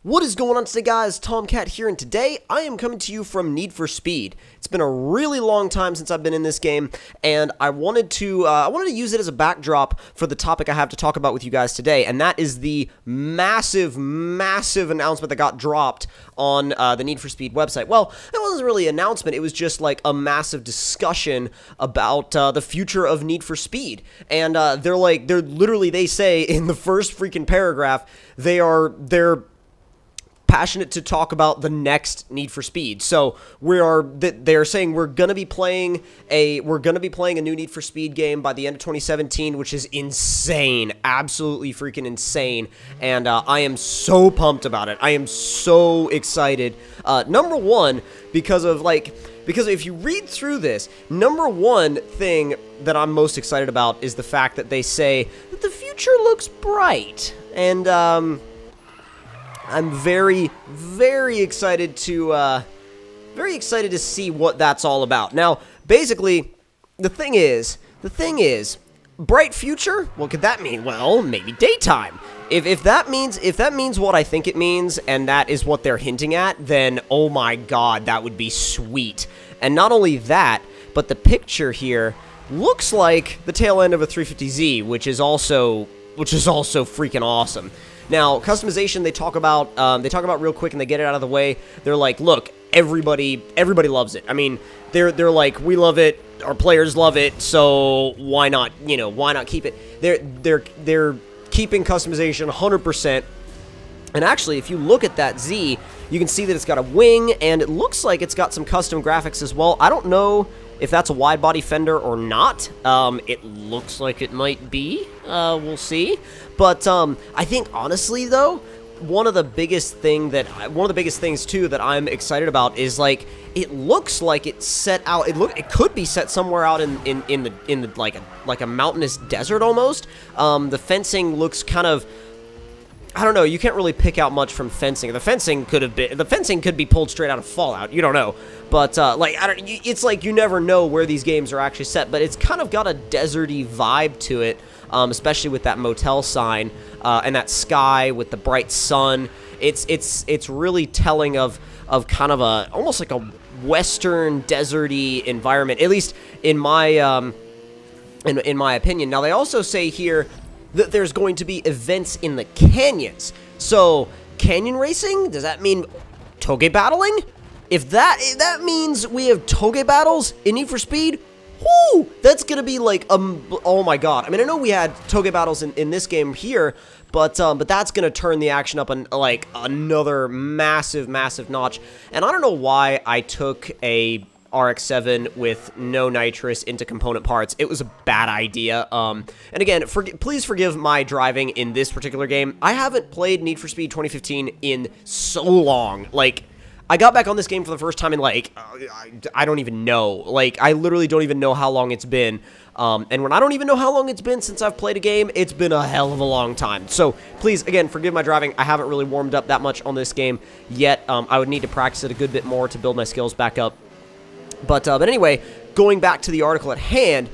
What is going on today, guys? Tomcat here, and today I am coming to you from Need for Speed. It's been a really long time since I've been in this game, and I wanted to use it as a backdrop for the topic I have to talk about with you guys today, and that is the massive announcement that got dropped on the Need for Speed website. Well, it wasn't really an announcement, it was just like a massive discussion about the future of Need for Speed, and they say in the first freaking paragraph, they're passionate to talk about the next Need for Speed. So they're saying we're gonna be playing a new Need for Speed game by the end of 2017, which is insane, absolutely freaking insane. And I am so pumped about it. I am so excited. Number one, because if you read through this, number one thing that I'm most excited about is the fact that they say that the future looks bright, and I'm very excited to see what that's all about. Now, basically, the thing is, bright future. What could that mean? Well, maybe daytime. If that means what I think it means, and that is what they're hinting at, then oh my god, that would be sweet. And not only that, but the picture here looks like the tail end of a 350Z, which is also freaking awesome. Now, customization, they talk about real quick, and they get it out of the way. They're like, look, everybody loves it. I mean, they're like, we love it, our players love it, so why not keep it? They're keeping customization 100%. And actually, if you look at that Z, you can see that it's got a wing, and it looks like it's got some custom graphics as well. I don't know if that's a wide body fender or not. It looks like it might be. We'll see. But I think honestly though, one of the biggest things too that I'm excited about is, like, it looks like it's set out. It could be set somewhere out in the like a mountainous desert almost. The fencing looks kind of, I don't know, you can't really pick out much from fencing. The fencing could be pulled straight out of Fallout. You don't know. But it's like you never know where these games are actually set, but it's kind of got a deserty vibe to it, especially with that motel sign and that sky with the bright sun. It's really telling of kind of almost like a western deserty environment, at least in my in my opinion. Now, they also say here that there's going to be events in the canyons. So, canyon racing? Does that mean toge battling? If that means we have toge battles in Need for Speed, whoo, that's gonna be like, oh my god. I mean, I know we had toge battles in this game here, but that's gonna turn the action up like another massive notch. And I don't know why I took a RX-7 with no nitrous into component parts. It was a bad idea. And again, please forgive my driving in this particular game. I haven't played Need for Speed 2015 in so long. Like, I got back on this game for the first time in, like, I don't even know. Like, I literally don't even know how long it's been. And when I don't even know how long it's been since I've played a game, it's been a hell of a long time. So, please, again, forgive my driving. I haven't really warmed up that much on this game yet. I would need to practice it a good bit more to build my skills back up. But anyway, going back to the article at hand,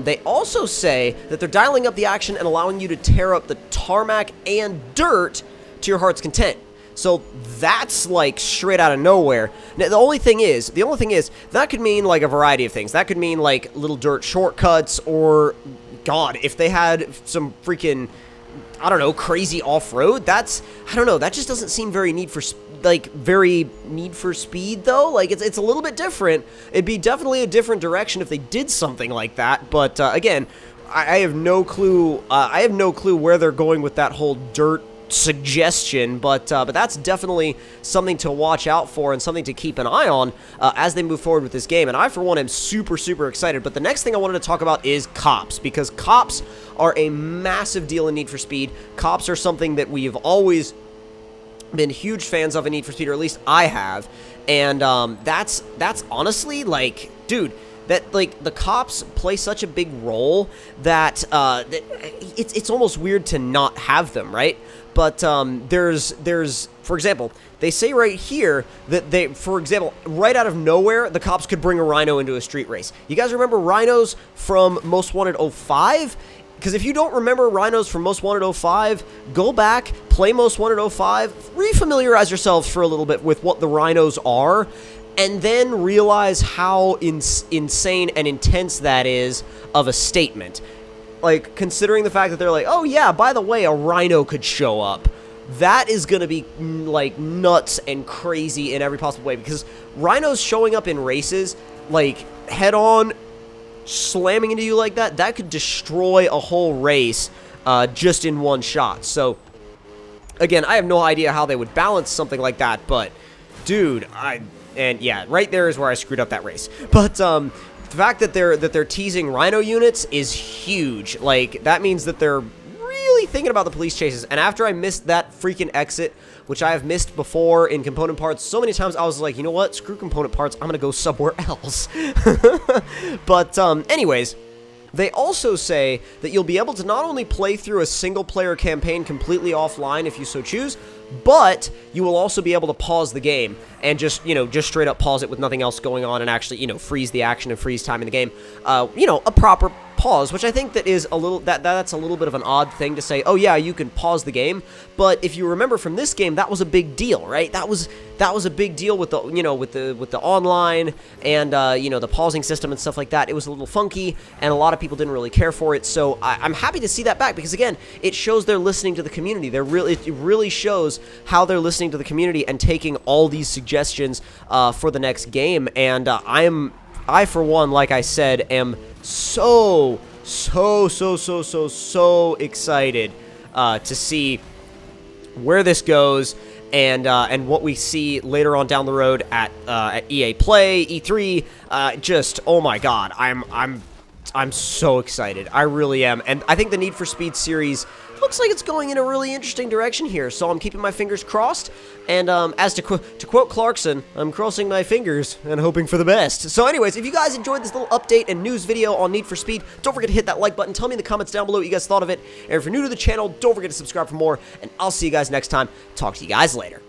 they also say that they're dialing up the action and allowing you to tear up the tarmac and dirt to your heart's content. So that's like straight out of nowhere. Now, the only thing is, that could mean like a variety of things. That could mean like little dirt shortcuts, or, God, if they had some freaking, I don't know, crazy off-road, I don't know, that just doesn't seem very Need for Speed though. Like, it's a little bit different. It'd be definitely a different direction if they did something like that. But again, I have no clue. I have no clue where they're going with that whole dirt suggestion, but that's definitely something to watch out for and something to keep an eye on as they move forward with this game. And I, for one, am super excited. But the next thing I wanted to talk about is cops, because cops are a massive deal in Need for Speed. Cops are something that we have always been huge fans of in Need for Speed, or at least I have. And that's honestly, like, dude, that, like, the cops play such a big role that it's almost weird to not have them, right? But there's for example, they say right here that for example, right out of nowhere, the cops could bring a rhino into a street race. You guys remember rhinos from Most Wanted 05? Because if you don't remember rhinos from Most Wanted 05, go back, play Most Wanted 05, refamiliarize yourselves for a little bit with what the rhinos are, and then realize how insane and intense that is of a statement. Like, considering the fact that they're like, oh yeah, by the way, a rhino could show up. That is going to be, like, nuts and crazy in every possible way, because rhinos showing up in races, like, head-on, slamming into you like that, that could destroy a whole race just in one shot. So, again, I have no idea how they would balance something like that, but, dude, and yeah, right there is where I screwed up that race. But, the fact that they're teasing rhino units is huge. Like, that means that they're really thinking about the police chases. And after I missed that freaking exit, which I have missed before in component parts so many times, I was like, you know what, screw component parts, I'm gonna go somewhere else. But anyways, they also say that you'll be able to not only play through a single player campaign completely offline if you so choose, but you will also be able to pause the game and just, you know, just straight up pause it with nothing else going on and actually, you know, freeze the action and freeze time in the game. You know, a proper pause, which I think that is a little, that's a little bit of an odd thing to say, oh yeah, you can pause the game, but if you remember from this game, that was a big deal, right? That was a big deal with the, you know, with the online and, you know, the pausing system and stuff like that. It was a little funky, and a lot of people didn't really care for it, so I'm happy to see that back, because again, it shows they're listening to the community. It really shows how they're listening to the community and taking all these suggestions for the next game, and I for one, like I said, am so excited to see where this goes and what we see later on down the road at EA Play, E3. Just, oh my god, I'm so excited. I really am, and I think the Need for Speed series looks like it's going in a really interesting direction here, so I'm keeping my fingers crossed, and as to quote Clarkson, I'm crossing my fingers and hoping for the best. So anyways, if you guys enjoyed this little update and news video on Need for Speed, don't forget to hit that like button, tell me in the comments down below what you guys thought of it, and if you're new to the channel, don't forget to subscribe for more, and I'll see you guys next time. Talk to you guys later.